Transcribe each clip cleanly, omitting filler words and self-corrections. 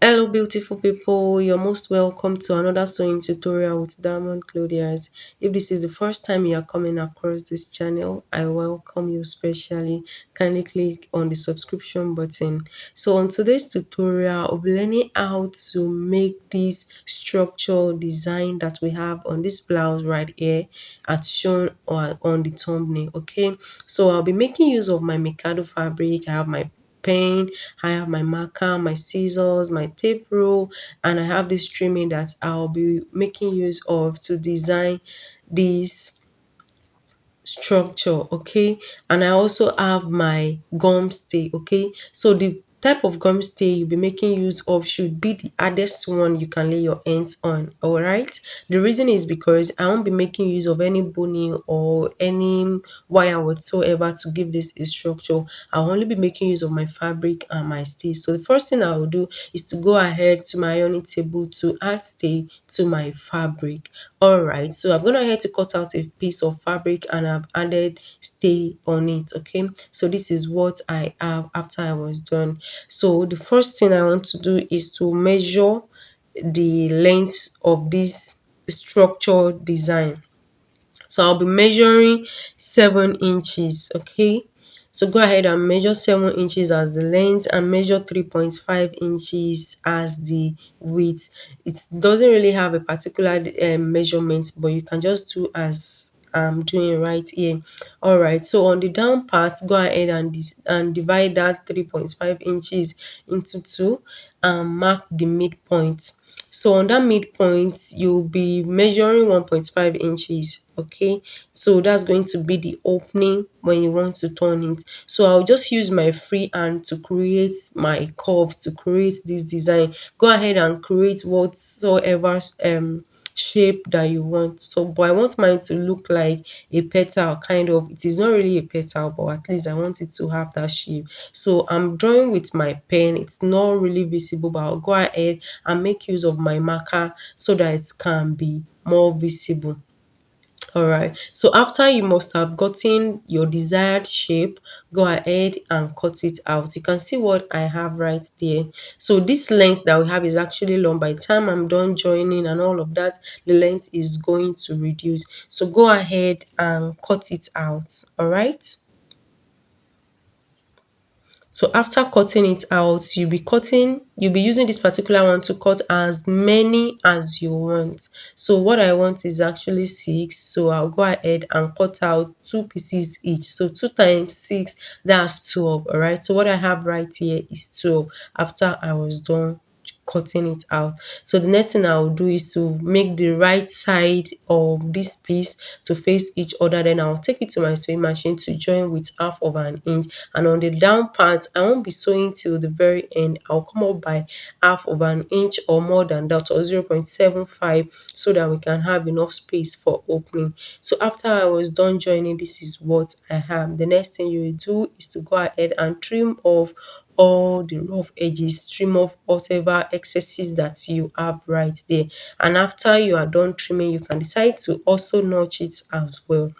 Hello, beautiful people. You're most welcome to another sewing tutorial with Diamond Clothiers. If this is the first time you are coming across this channel, I welcome you specially. Kindly click on the subscription button. So, on today's tutorial, I'll be learning how to make this structural design that we have on this blouse right here, as shown on the thumbnail. Okay, so I'll be making use of my Mikado fabric. I have my pen, I have my marker, my scissors, my tape rule, and I have this trimming that I'll be making use of to design this structure. Okay, and I also have my gum stay. Okay, so the type of gum stay you'll be making use of should be the hardest one you can lay your hands on. All right, the reason is because I won't be making use of any boning or any wire whatsoever to give this a structure. I'll only be making use of my fabric and my stay. So the first thing I will do is to go ahead to my ironing table to add stay to my fabric. All right, so I'm gonna head to cut out a piece of fabric and I've added stay on it. Okay, so this is what I have after I was done. So the first thing I want to do is to measure the length of this structure design. So I'll be measuring 7 inches. Okay, so go ahead and measure 7 inches as the length and measure 3.5 inches as the width. It doesn't really have a particular measurement, but you can just do as I'm doing right here. All right, so on the down part, go ahead and divide that 3.5 inches into two and mark the midpoint. So on that midpoint, you'll be measuring 1.5 inches. Okay, so that's going to be the opening when you want to turn it. So I'll just use my free hand to create my curve, to create this design. Go ahead and create whatsoever shape that you want. So but I want mine to look like a petal, kind of. It is not really a petal, but at least I want it to have that shape. So I'm drawing with my pen. It's not really visible, but I'll go ahead and make use of my marker so that it can be more visible. All right, so after you must have gotten your desired shape, go ahead and cut it out. You can see what I have right there. So this length that we have is actually long. By the time I'm done joining and all of that, the length is going to reduce. So go ahead and cut it out. All right, so after cutting it out, you'll be using this particular one to cut as many as you want. So what I want is actually 6. So I'll go ahead and cut out 2 pieces each. So 2 times 6, that's 12. All right. So what I have right here is 12 after I was done cutting it out. So the next thing I'll do is to make the right side of this piece to face each other. Then I'll take it to my sewing machine to join with half of an inch, and on the down part I won't be sewing till the very end. I'll come up by half of an inch or more than that, or 0.75, so that we can have enough space for opening. So after I was done joining, this is what I have. The next thing you will do is to go ahead and trim off all the rough edges, trim off whatever excesses that you have right there. And after you are done trimming, you can decide to also notch it as well.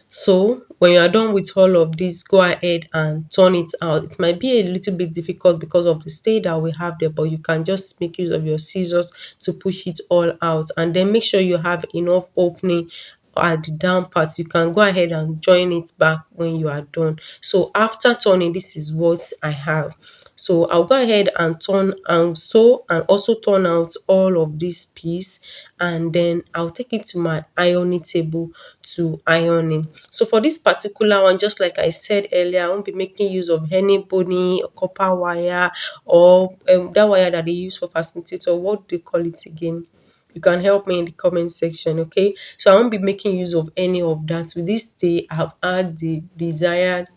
So when you are done with all of this, go ahead and turn it out. It might be a little bit difficult because of the stay that we have there, but you can just make use of your scissors to push it all out, and then make sure you have enough opening at the down part. You can go ahead and join it back when you are done. So after turning, this is what I have. So I'll go ahead and turn and sew and also turn out all of this piece, and then I'll take it to my ironing table to ironing. So for this particular one, just like I said earlier, I won't be making use of any bony or copper wire, or that wire that they use for facilitator. What do they call it again? You can help me in the comment section. Okay, so I won't be making use of any of that. With this day, I've had the desired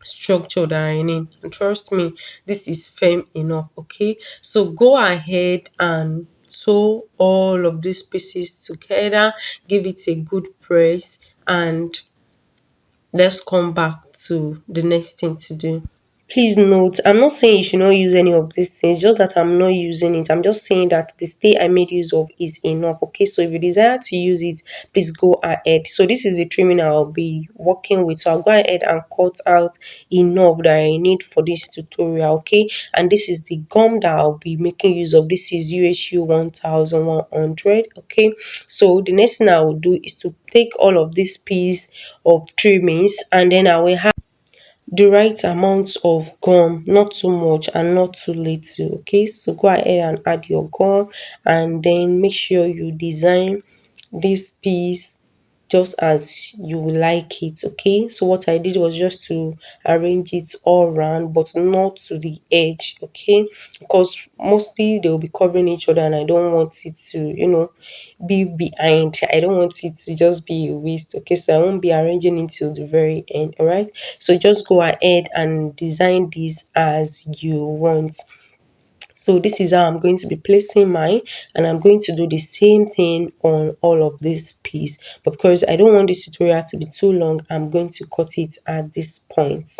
structure that I need, and trust me, this is firm enough. Okay, so go ahead and sew all of these pieces together, give it a good press, and let's come back to the next thing to do. Please note, I'm not saying you should not use any of these things, just that I'm not using it. I'm just saying that the stay I made use of is enough. Okay, so if you desire to use it, please go ahead. So this is the trimming I'll be working with. So I'll go ahead and cut out enough that I need for this tutorial. Okay, and this is the gum that I'll be making use of. This is UHU 1100. Okay, so the next thing I will do is to take all of this piece of trimmings, and then I will have the right amount of gum, not too much and not too little. Okay, so go ahead and add your gum, and then make sure you design this piece just as you like it. Okay, so what I did was just to arrange it all around, but not to the edge. Okay, because mostly they will be covering each other, and I don't want it to, be behind. I don't want it to just be a waste. Okay, so I won't be arranging it till the very end. All right, so just go ahead and design this as you want. So this is how I'm going to be placing mine, and I'm going to do the same thing on all of this piece. But because I don't want this tutorial to be too long, I'm going to cut it at this point.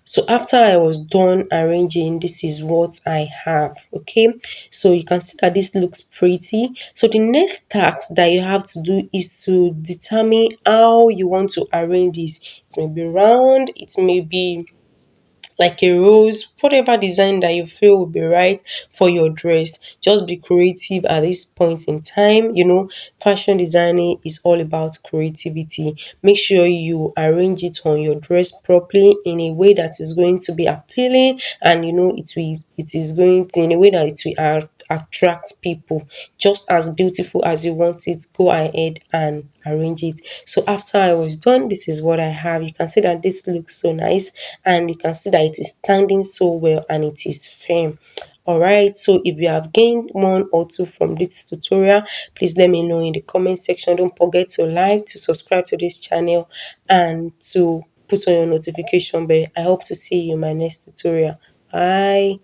So after I was done arranging, this is what I have. Okay, so you can see that this looks pretty. So the next task that you have to do is to determine how you want to arrange this. It may be round, it may be like a rose, whatever design that you feel will be right for your dress. Just be creative at this point in time. Fashion designing is all about creativity. Make sure you arrange it on your dress properly in a way that is going to be appealing, and it is going to in a way that it will attract people just as beautiful as you want it. Go ahead and arrange it. So after I was done, this is what I have. You can see that this looks so nice, and you can see that it is standing so well and it is firm. All right, so if you have gained one or two from this tutorial, please let me know in the comment section. Don't forget to like, to subscribe to this channel, and to put on your notification bell. I hope to see you in my next tutorial. Bye.